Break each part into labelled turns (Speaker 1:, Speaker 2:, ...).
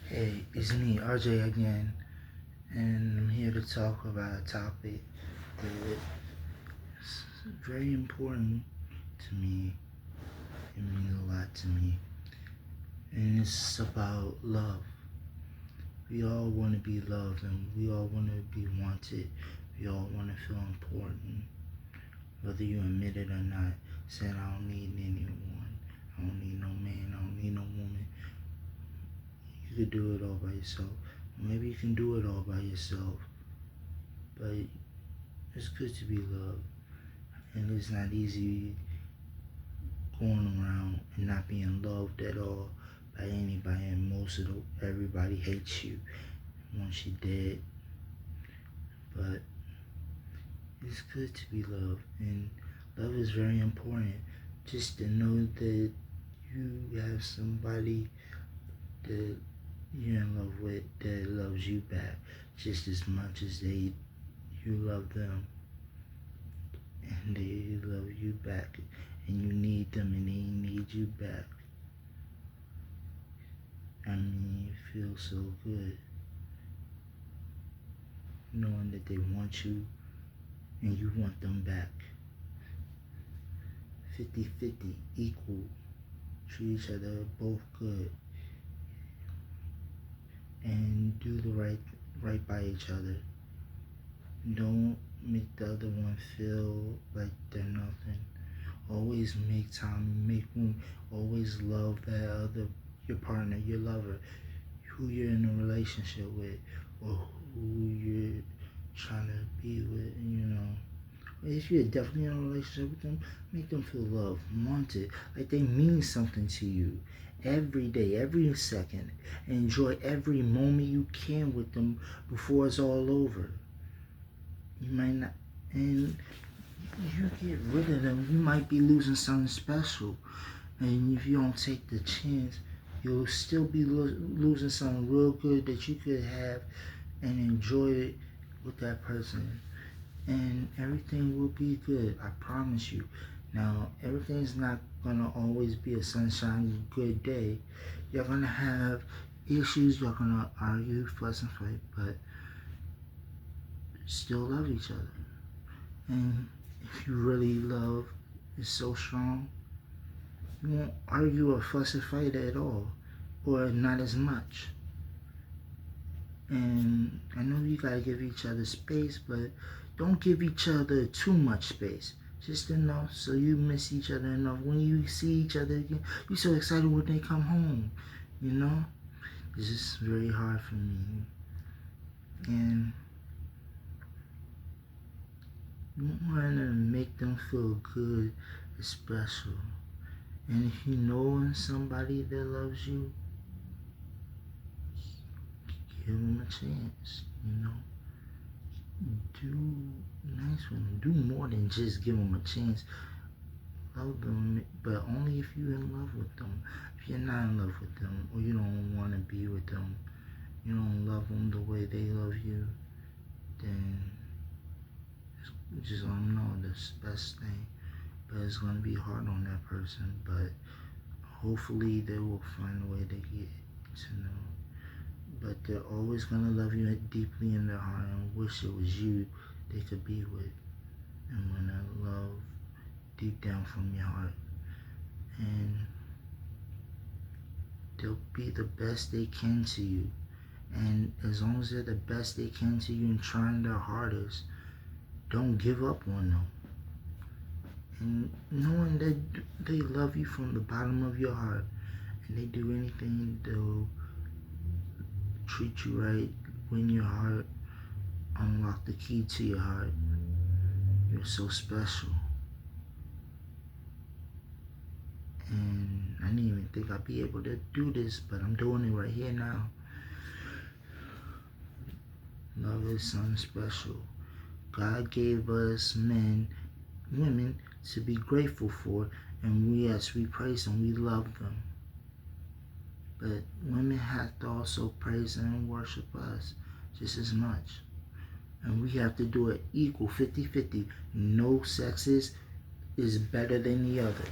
Speaker 1: Hey, it's me, RJ again, and I'm here to talk about a topic that's very important to me. It means a lot to me, and it's about love. We all want to be loved, and we all want to be wanted. We all want to feel important, whether you admit it or not. Saying I don't need anyone, I don't need no man, I don't need no woman. You could do it all by yourself. Maybe you can do it all by yourself, but it's good to be loved, and it's not easy going around and not being loved at all by anybody, and everybody hates you once you're dead. But it's good to be loved, and love is very important. Just to know that you have somebody that you're in love with that loves you back just as much as you love them, and they love you back, and you need them and they need you back. I mean, it feels so good knowing that they want you and you want them back. 50-50, equal, treat each other both good, and do the right by each other. Don't make the other one feel like they're nothing. Always make time, make room. Always love your partner, your lover, who you're in a relationship with, or who you're trying to be with. If you're definitely in a relationship with them, make them feel loved, wanted, like they mean something to you every day, every second. Enjoy every moment you can with them before it's all over. You might not, and you get rid of them, you might be losing something special. And if you don't take the chance, you'll still be losing something real good that you could have and enjoy it with that person. And everything will be good, I promise you. Now, everything's not gonna always be a sunshine good day. You're gonna have issues, you're gonna argue, fuss and fight, but still love each other. And if you really love is so strong, you won't argue or fuss and fight at all, or not as much. And I know you gotta give each other space, but don't give each other too much space. Just enough so you miss each other enough. When you see each other again, you're so excited when they come home. It's just very hard for me. And you want to make them feel good, it's special. And if you know somebody that loves you, give them a chance. Do nice with them. Do more than just give them a chance. Love them, but only if you're in love with them. If you're not in love with them, or you don't want to be with them, you don't love them the way they love you, then just let them know that's the best thing. But it's going to be hard on that person, but hopefully they will find a way to get to know. But they're always going to love you deeply in their heart and wish it was you they could be with. And when I love deep down from your heart, and they'll be the best they can to you. And as long as they're the best they can to you and trying their hardest, don't give up on them. And knowing that they love you from the bottom of your heart, and they do anything, they'll treat you right, win your heart, unlock the key to your heart. You're so special. And I didn't even think I'd be able to do this, but I'm doing it right here now. Love is something special. God gave us women to be grateful for, and we praise them, we love them. But women have to also praise and worship us just as much. And we have to do it equal, 50-50. No sexes is better than the other.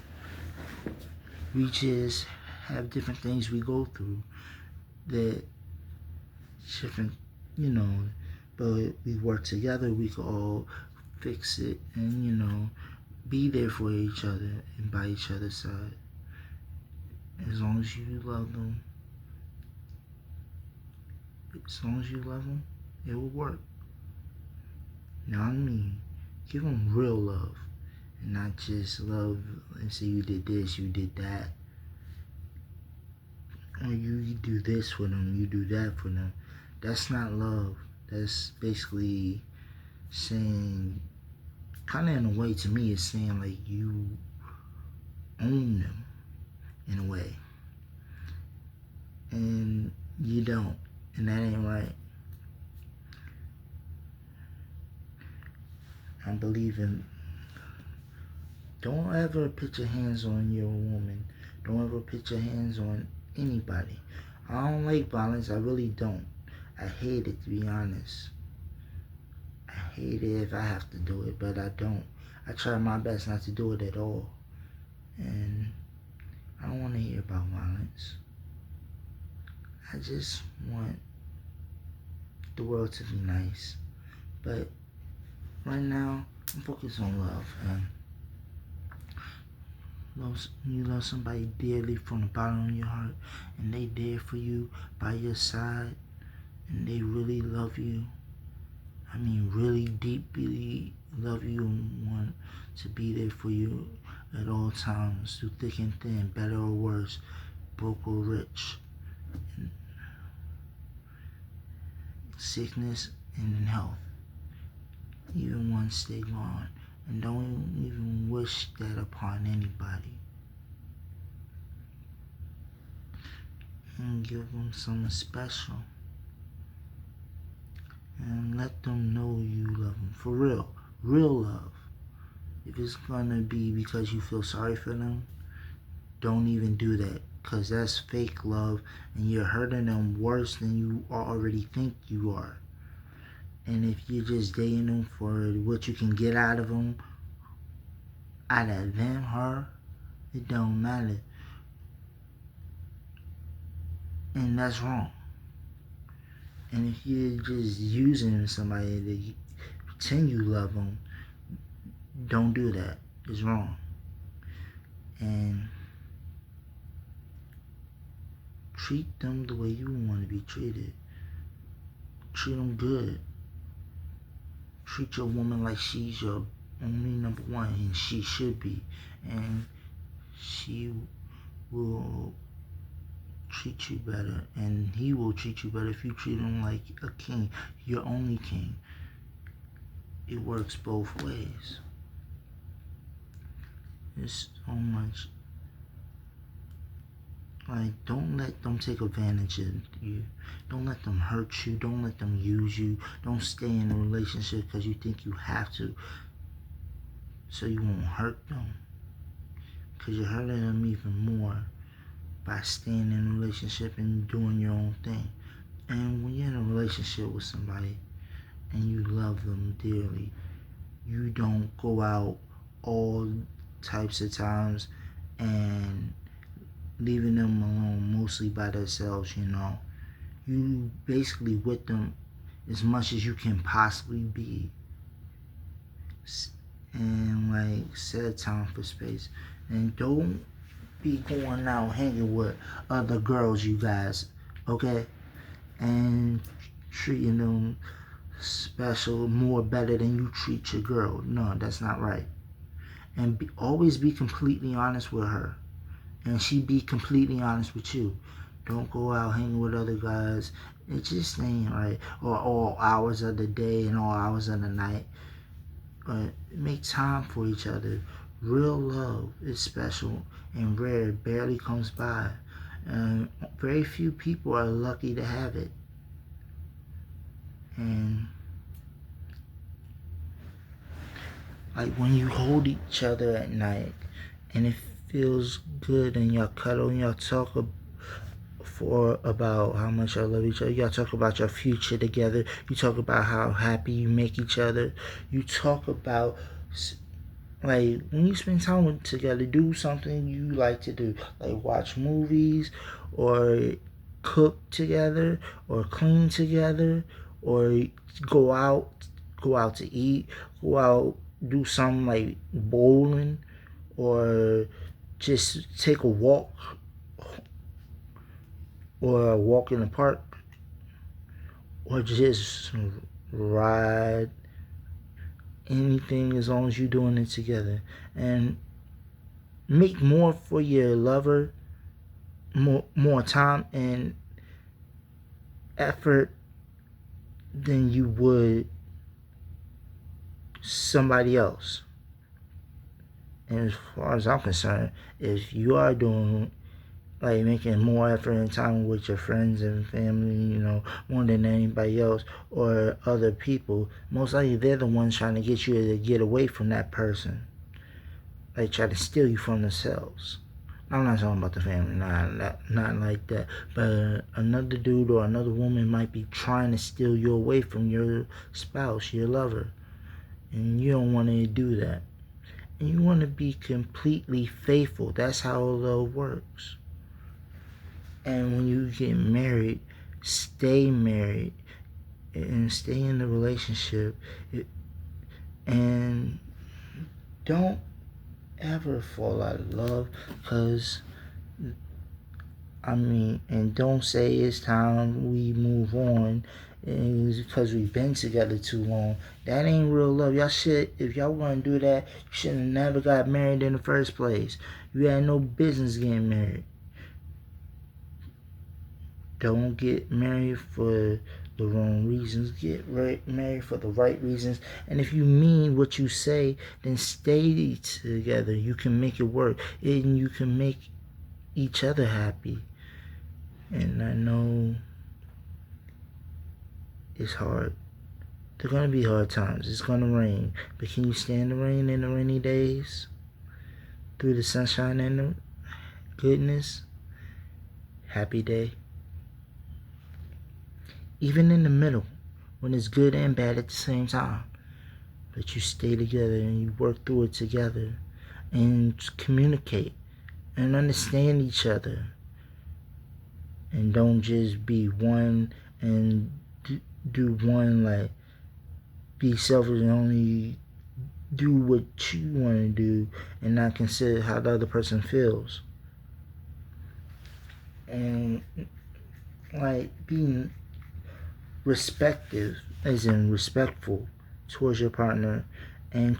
Speaker 1: We just have different things we go through that different, you know, but we work together, we could all fix it and, be there for each other and by each other's side. As long as you love them, it will work. Now I mean, give them real love and not just love and say you did this, you did that. Or you do this for them, you do that for them. That's not love. That's basically saying, kind of in a way to me, it's saying like you own them in a way. And you don't. And that ain't right. I believe in, don't ever put your hands on your woman. Don't ever put your hands on anybody. I don't like violence. I really don't. I hate it, to be honest. I hate it if I have to do it, but I don't. I try my best not to do it at all. And I don't want to hear about violence. I just want the world to be nice. But right now, I'm focused on love. And you love somebody dearly from the bottom of your heart, and they there for you by your side, and they really love you. I mean, really deeply love you and want to be there for you at all times, through thick and thin, better or worse, broke or rich, in sickness and in health, even once they gone. And don't even wish that upon anybody. And give them something special. And let them know you love them. For real. Real love. If it's gonna be because you feel sorry for them, don't even do that. Because that's fake love. And you're hurting them worse than you already think you are. And if you're just dating them for what you can get out of them, her, it don't matter. And that's wrong. And if you're just using somebody to pretend you love them, don't do that. It's wrong. And treat them the way you want to be treated. Treat them good. Treat your woman like she's your only number one, and she should be. And she will treat you better, and he will treat you better if you treat him like a king, your only king. It works both ways. There's so much. Like, don't let them take advantage of you. Don't let them hurt you. Don't let them use you. Don't stay in a relationship because you think you have to, so you won't hurt them. Because you're hurting them even more by staying in a relationship and doing your own thing. And when you're in a relationship with somebody and you love them dearly, you don't go out all types of times and leaving them alone mostly by themselves, You basically with them as much as you can possibly be. And like, set time for space. And don't be going out hanging with other girls, you guys, okay? And treating them special, more better than you treat your girl. No, that's not right. And always be completely honest with her. And she be completely honest with you. Don't go out hanging with other guys. It just ain't right. Or all hours of the day and all hours of the night. But make time for each other. Real love is special and rare. It barely comes by. And very few people are lucky to have it. And like when you hold each other at night and it feels good and y'all cuddle and y'all talk about how much y'all love each other. Y'all talk about your future together. You talk about how happy you make each other. You talk about, like, when you spend time together, do something you like to do. Like watch movies or cook together or clean together or go out to eat, go out, do something like bowling or just take a walk or a walk in the park or just ride, anything as long as you're doing it together. And make more for your lover, more time and effort than you would somebody else. And as far as I'm concerned, if you are doing like making more effort and time with your friends and family, more than anybody else or other people, most likely they're the ones trying to get you to get away from that person. Like try to steal you from themselves. I'm not talking about the family, not like that. But another dude or another woman might be trying to steal you away from your spouse, your lover. And you don't want to do that. And you want to be completely faithful. That's how love works. And when you get married, stay married and stay in the relationship. And don't ever fall out of love, because and don't say it's time we move on because we've been together too long. That ain't real love. If y'all want to do that, you should have never got married in the first place. You had no business getting married. Don't get married for the wrong reasons. Get married for the right reasons. And if you mean what you say, then stay together. You can make it work. And you can make each other happy. And I know it's hard. There are going to be hard times. It's going to rain. But can you stand the rain in the rainy days? Through the sunshine and the goodness? Happy day. Even in the middle, when it's good and bad at the same time. But you stay together and you work through it together. And communicate. And understand each other. And don't just be one and do one, like be selfish and only do what you want to do and not consider how the other person feels. And like being respectful towards your partner, and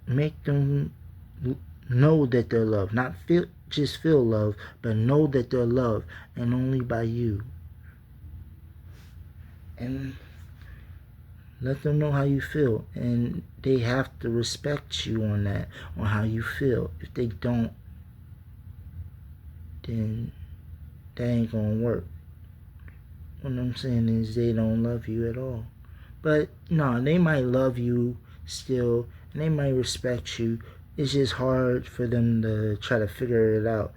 Speaker 1: make them know that they're loved. Not just feel love, but know that they're loved, and only by you. And let them know how you feel, and they have to respect you on that, on how you feel. If they don't, then that ain't gonna work. What I'm saying is they don't love you at all. But no, they might love you still, and they might respect you. It's just hard for them to try to figure it out.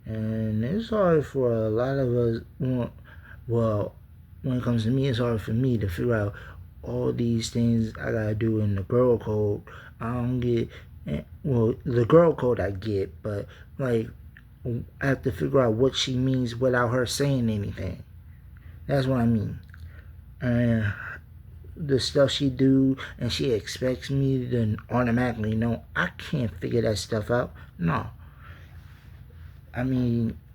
Speaker 1: And it's hard for a lot of us. Well, when it comes to me, it's hard for me to figure out all these things I gotta do in the girl code. I don't get, well, the girl code I get, but like I have to figure out what she means without her saying anything. That's what I mean. And the stuff she do, and she expects me to automatically know. I can't figure that stuff out. No.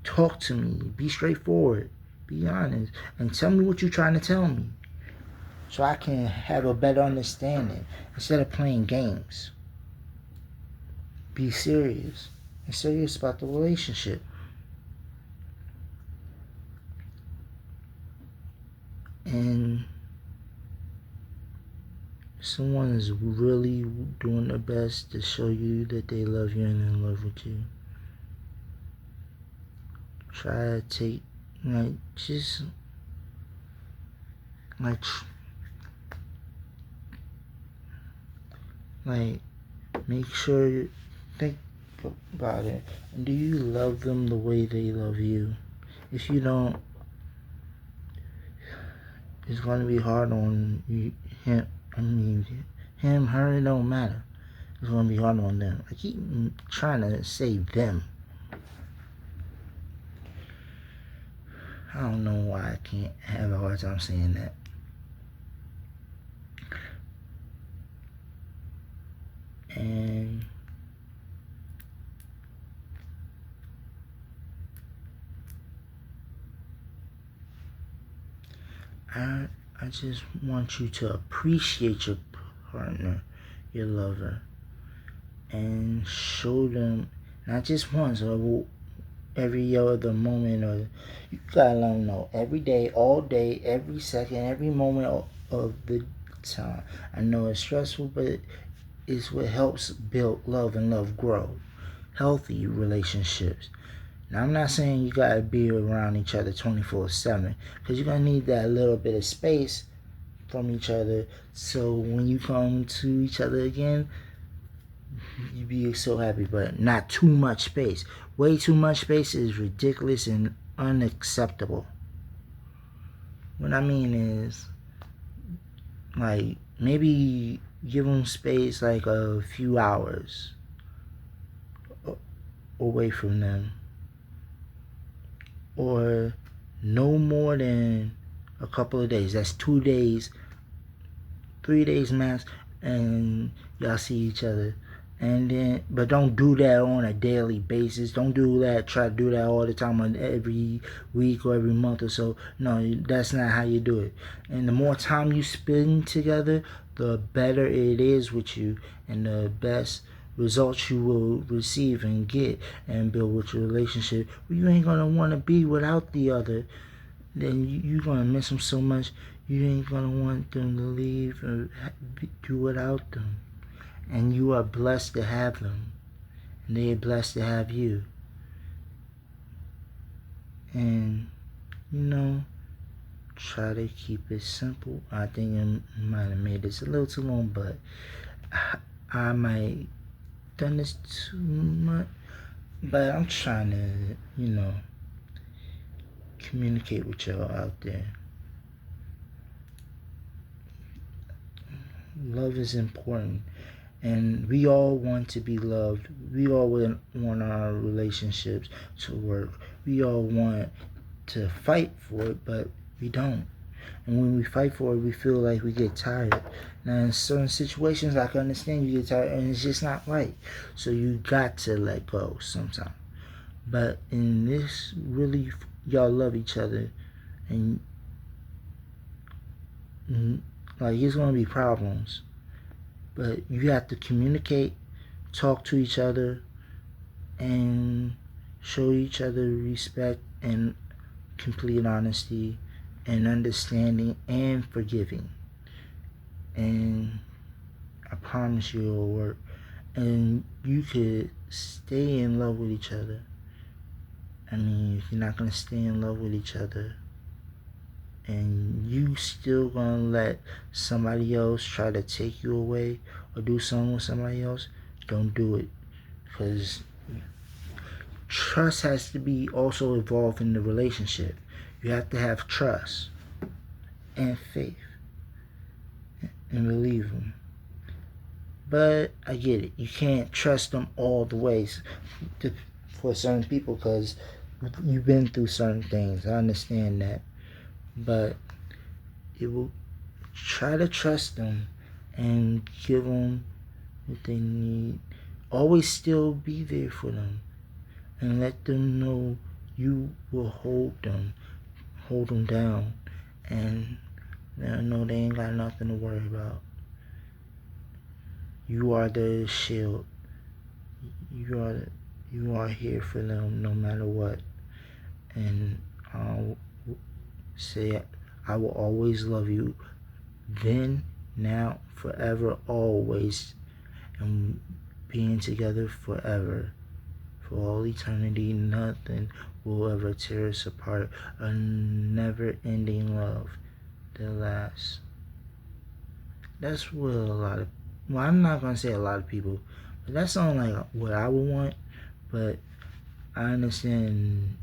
Speaker 1: Talk to me. Be straightforward. Be honest. And tell me what you're trying to tell me, so I can have a better understanding instead of playing games. Be serious. And serious about the relationship. And someone is really doing their best to show you that they love you and in love with you. Try to take, make sure you think about it. And do you love them the way they love you? If you don't, it's going to be hard on him, her, it don't matter. It's going to be hard on them. I keep trying to say them. I don't know why I can't have a hard time saying that. And I just want you to appreciate your partner, your lover, and show them not just once or every other moment, or you gotta let them know every day, all day, every second, every moment of the time. I know it's stressful, but it's what helps build love and love grow. Healthy relationships. Now, I'm not saying you gotta be around each other 24/7, because you're gonna need that little bit of space from each other. So when you come to each other again, you be so happy, but not too much space. Way too much space is ridiculous and unacceptable. What I mean is, like, maybe give them space like a few hours away from them, or no more than a couple of days. That's 2 days, 3 days max, and y'all see each other. And then, but don't do that on a daily basis. Don't do that. Try to do that all the time, on every week or every month or so. No, that's not how you do it. And the more time you spend together, the better it is with you, and the best results you will receive and get and build with your relationship. You ain't gonna want to be without the other. Then you're gonna miss them so much. You ain't gonna want them to leave or do without them. And you are blessed to have them, and they are blessed to have you. And try to keep it simple. I think I might have made this a little too long, but I might done this too much. But I'm trying to, communicate with y'all out there. Love is important. And we all want to be loved. We all want our relationships to work. We all want to fight for it, but we don't. And when we fight for it, we feel like we get tired. Now, in certain situations, I can understand you get tired, and it's just not right. So you got to let go sometimes. But in this, really, y'all love each other, and like, it's gonna be problems. But you have to communicate, talk to each other, and show each other respect and complete honesty and understanding and forgiving. And I promise you it'll work. And you could stay in love with each other. I mean, if you're not going to stay in love with each other, and you still gonna let somebody else try to take you away or do something with somebody else, don't do it. Because trust has to be also involved in the relationship. You have to have trust and faith and believe them. But I get it. You can't trust them all the ways for certain people, because you've been through certain things. I understand that. But it will try to trust them and give them what they need. Always still be there for them, and let them know you will hold them down, and let them know they ain't got nothing to worry about. You are the shield. You are here for them no matter what. And I'll say, I will always love you, then, now, forever, always, and being together forever, for all eternity. Nothing will ever tear us apart. A never-ending love that lasts. That's what I'm not gonna say a lot of people, but that sounds like what I would want. But I understand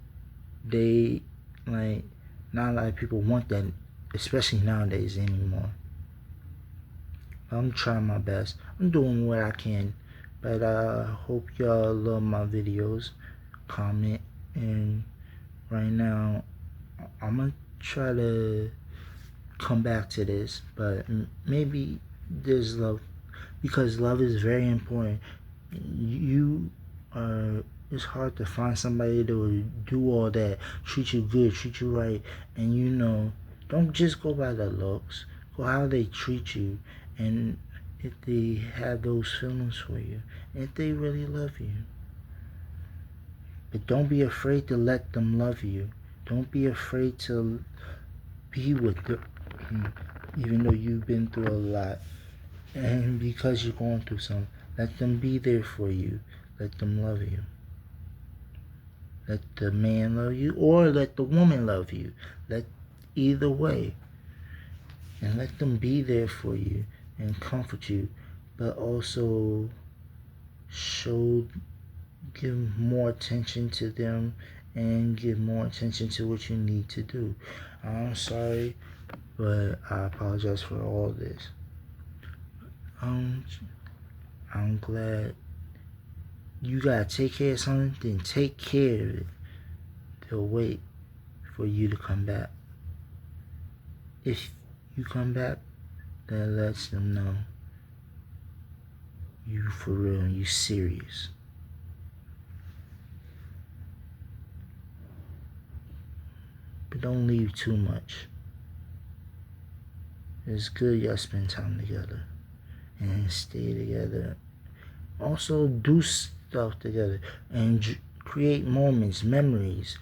Speaker 1: not a lot of people want that, especially nowadays anymore. I'm trying my best. I'm doing what I can. But I hope y'all love my videos. Comment. And right now, I'm gonna try to come back to this, but maybe there's love, because love is very important. You are. It's hard to find somebody that will do all that, treat you good, treat you right, and don't just go by the looks. Go how they treat you, and if they have those feelings for you, if they really love you. But don't be afraid to let them love you. Don't be afraid to be with them, even though you've been through a lot. And because you're going through something, let them be there for you. Let them love you. Let the man love you, or let the woman love you. Let either way. And let them be there for you and comfort you. But also give more attention to them and give more attention to what you need to do. I'm sorry, but I apologize for all this. I'm glad you gotta take care of something, then take care of it. They'll wait for you to come back. If you come back, that lets them know you for real and you serious. But don't leave too much. It's good y'all spend time together and stay together. Also do stuff together and create moments, memories,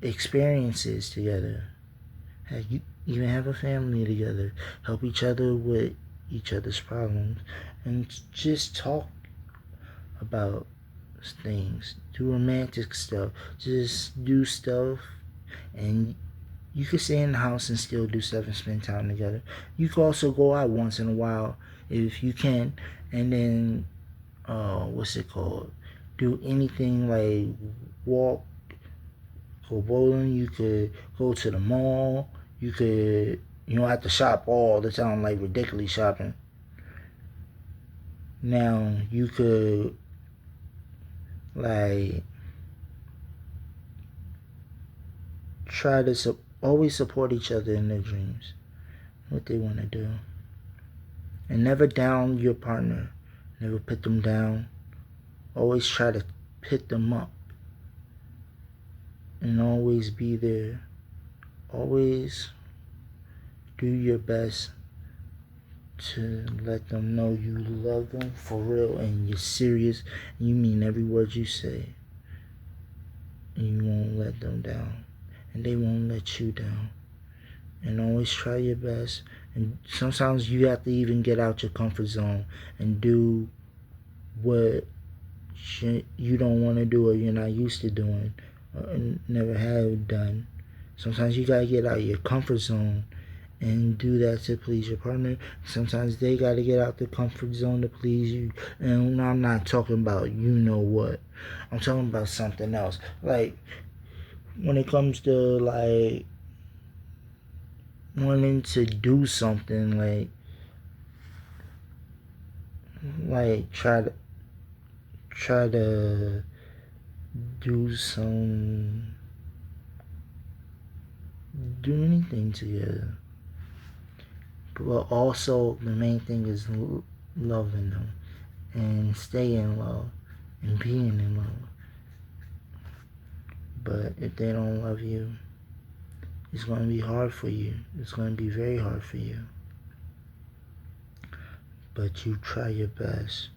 Speaker 1: experiences together. You even have a family together. Help each other with each other's problems, and just talk about things. Do romantic stuff. Just do stuff, and you can stay in the house and still do stuff and spend time together. You can also go out once in a while if you can, and then what's it called? Do anything like walk, go bowling. You could go to the mall. You could, you don't have to shop all the time like ridiculous shopping. Now you could like try to always support each other in their dreams, what they want to do, and never down your partner. Never put them down. Always try to pick them up, and always be there. Always do your best to let them know you love them for real and you're serious and you mean every word you say, and you won't let them down and they won't let you down. And always try your best, and sometimes you have to even get out your comfort zone and do what you don't want to do or you're not used to doing or never have done. Sometimes you gotta get out your comfort zone and do that to please your partner. Sometimes they gotta get out the comfort zone to please you. And I'm not talking about you know what. I'm talking about something else. Like when it comes to like wanting to do something, like try to do anything together. But also the main thing is loving them and stay in love and being in love. But if they don't love you, it's going to be hard for you. It's going to be very hard for you. But you try your best.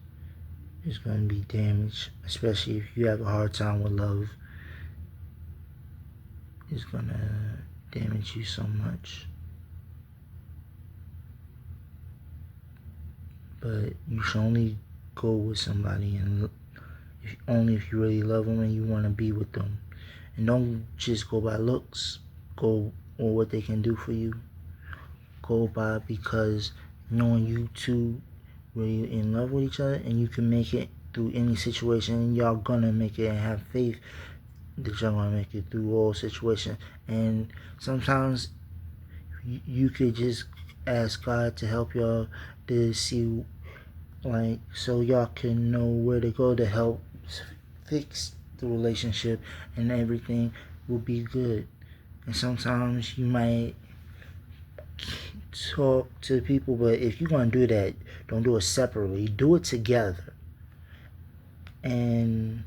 Speaker 1: It's going to be damaged, especially if you have a hard time with love. It's going to damage you so much. But you should only go with somebody and only if you really love them and you want to be with them. And don't just go by looks. Go or what they can do for you. Go by because knowing you two really in love with each other and you can make it through any situation, and y'all gonna make it, and have faith that y'all gonna make it through all situations. And sometimes you could just ask God to help y'all to see, like, so y'all can know where to go to help fix the relationship, and everything will be good. And sometimes you might talk to people, but if you're going to do that, don't do it separately. Do it together. And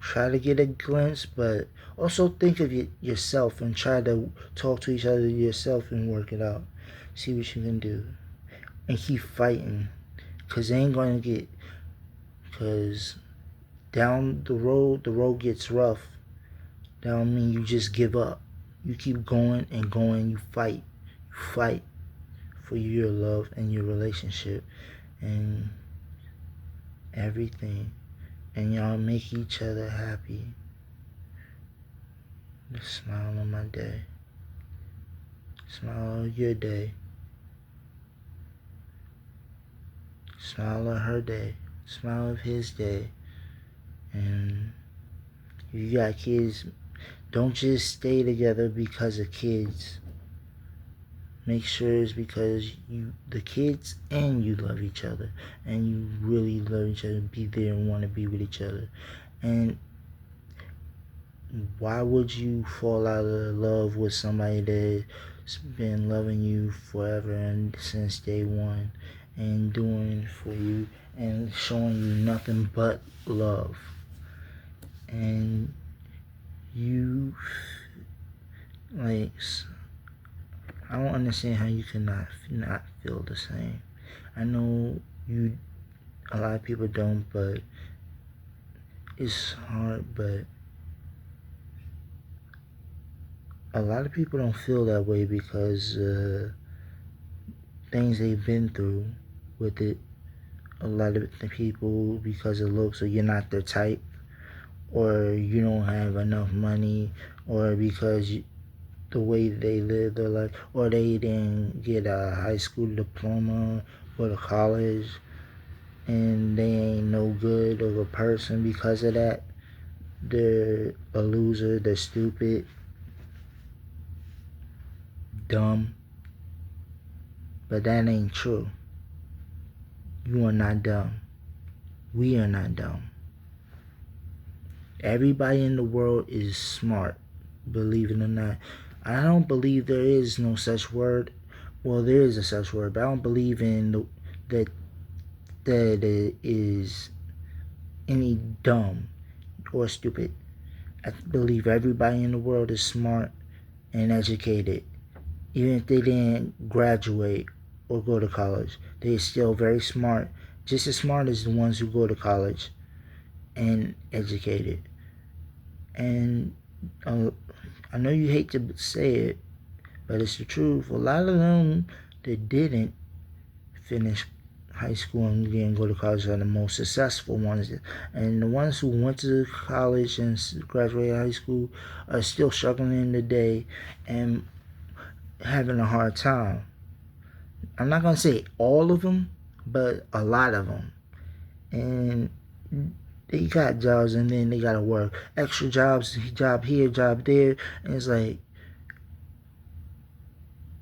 Speaker 1: try to get a glimpse, but also think of yourself and try to talk to each other yourself and work it out. See what you can do. And keep fighting. Because it ain't going to get... Because down the road gets rough. That don't mean you just give up. You keep going and going. You fight. You fight for your love and your relationship and everything. And y'all make each other happy. Just smile on my day. Smile on your day. Smile on her day. Smile on his day. And if you got kids, don't just stay together because of kids. Make sure it's because the kids and you love each other. And you really love each other. Be there and want to be with each other. And why would you fall out of love with somebody that's been loving you forever and since day one and doing for you and showing you nothing but love? And you, like, I don't understand how you cannot not feel the same. I know a lot of people don't, but it's hard, but a lot of people don't feel that way because things they've been through with it. A lot of the people, because of looks, or you're not their type, or you don't have enough money, or because the way they live their life, or they didn't get a high school diploma or to college, and they ain't no good of a person because of that. They're a loser, they're stupid, dumb. But that ain't true. You are not dumb. We are not dumb. Everybody in the world is smart, believe it or not. I don't believe there is no such word. Well, there is a such word, but I don't believe in that it is any dumb or stupid. I believe everybody in the world is smart and educated. Even if they didn't graduate or go to college, they're still very smart, just as smart as the ones who go to college and educated. And I know you hate to say it, but it's the truth. A lot of them that didn't finish high school and didn't go to college are the most successful ones. And the ones who went to college and graduated high school are still struggling today and having a hard time. I'm not going to say all of them, but a lot of them. And they got jobs and then they got to work extra jobs, job here, job there. And it's like,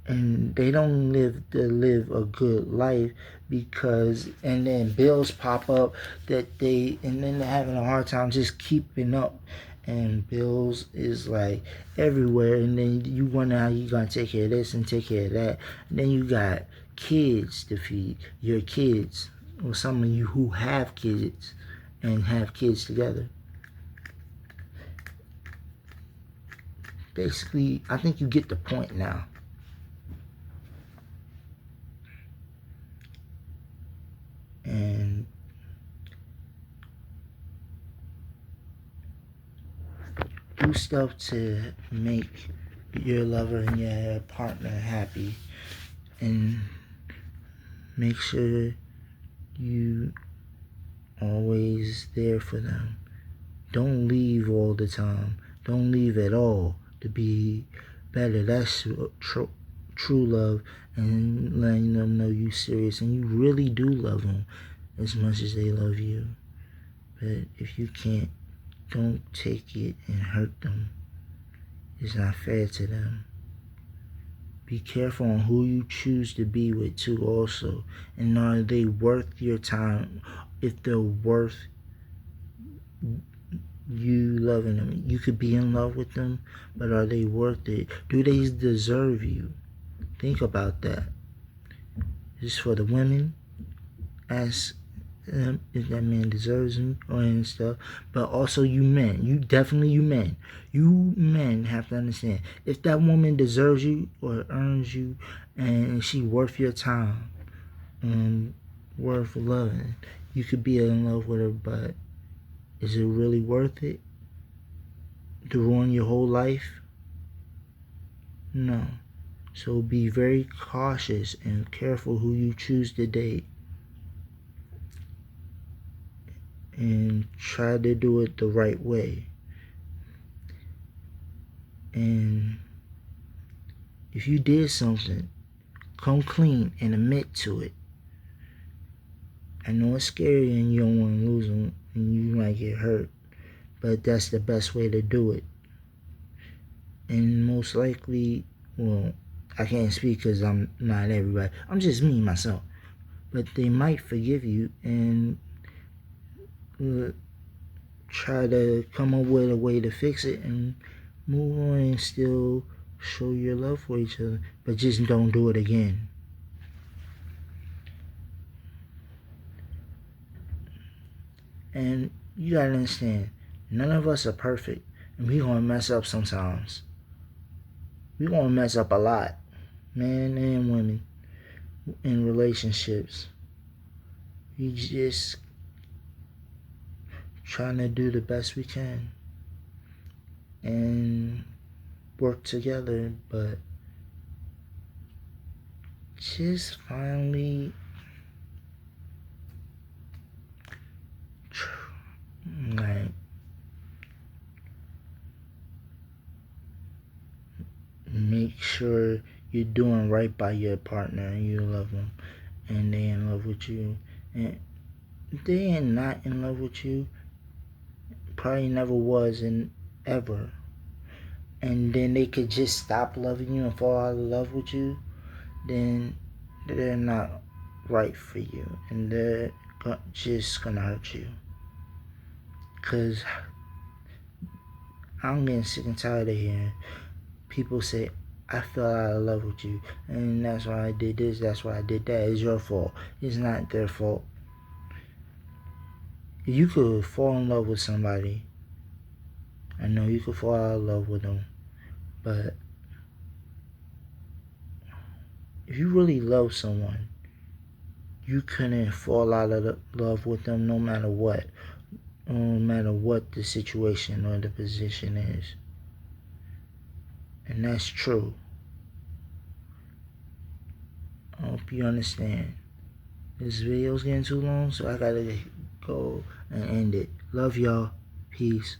Speaker 1: and they don't live a good life because, and then bills pop up and then they're having a hard time just keeping up. And bills is like everywhere, and then you wonder how you gonna take care of this and take care of that. And then you got kids to feed, your kids, or some of you who have kids and have kids together. Basically, I think you get the point now. And do stuff to make your lover and your partner happy, and make sure you always there for them. Don't leave all the time. Don't leave at all to be better. That's true love, and letting them know you serious and you really do love them as much as they love you. But if you can't, don't take it and hurt them. It's not fair to them. Be careful on who you choose to be with too also. And are they worth your time? If they're worth you loving them. You could be in love with them, but are they worth it? Do they deserve you? Think about that. Just for the women, ask if that man deserves me or and stuff. But also you men, you men have to understand, if that woman deserves you or earns you and she worth your time and worth loving, you could be in love with her, but is it really worth it to ruin your whole life? No. So be very cautious and careful who you choose to date, and try to do it the right way. And if you did something, come clean and admit to it. I know it's scary and you don't want to lose them and you might get hurt, but that's the best way to do it. And most likely, well, I can't speak because I'm not everybody. I'm just me, myself. But they might forgive you and try to come up with a way to fix it and move on and still show your love for each other. But just don't do it again. And you gotta understand, none of us are perfect. And we gonna mess up sometimes. We gonna mess up a lot. Men and women in relationships. We just trying to do the best we can and work together, but just finally like make sure you're doing right by your partner and you love them and they in love with you. And if they ain't not in love with you, probably never was and ever, and then they could just stop loving you and fall out of love with you, then they're not right for you and they're just gonna hurt you. Cause I'm getting sick and tired of hearing people say, I fell out of love with you and that's why I did this, that's why I did that. It's your fault. It's not their fault. You could fall in love with somebody. I know you could fall out of love with them, but if you really love someone, you couldn't fall out of love with them no matter what. No matter what the situation or the position is. And that's true. I hope you understand. This video's getting too long, so I gotta go and end it. Love y'all. Peace.